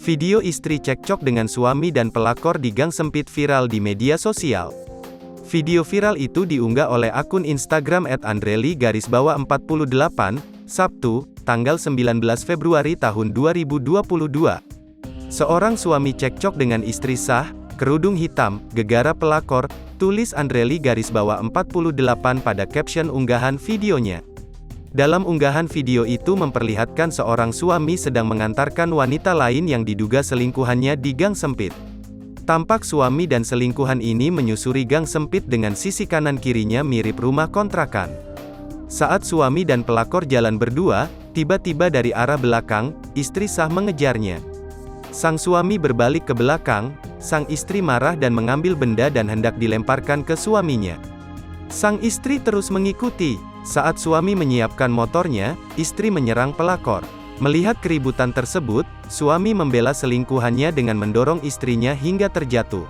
Video istri cekcok dengan suami dan pelakor di gang sempit viral di media sosial. Video viral itu diunggah oleh akun Instagram @andreli_48, Sabtu, tanggal 19 Februari tahun 2022. Seorang suami cekcok dengan istri sah, kerudung hitam, gegara pelakor, tulis Andreli_48 pada caption unggahan videonya. Dalam unggahan video itu memperlihatkan seorang suami sedang mengantarkan wanita lain yang diduga selingkuhannya di gang sempit. Tampak suami dan selingkuhan ini menyusuri gang sempit dengan sisi kanan kirinya mirip rumah kontrakan. Saat suami dan pelakor jalan berdua, tiba-tiba dari arah belakang, istri sah mengejarnya. Sang suami berbalik ke belakang, sang istri marah dan mengambil benda dan hendak dilemparkan ke suaminya. Sang istri terus mengikuti. Saat suami menyiapkan motornya, istri menyerang pelakor. Melihat keributan tersebut, suami membela selingkuhannya dengan mendorong istrinya hingga terjatuh.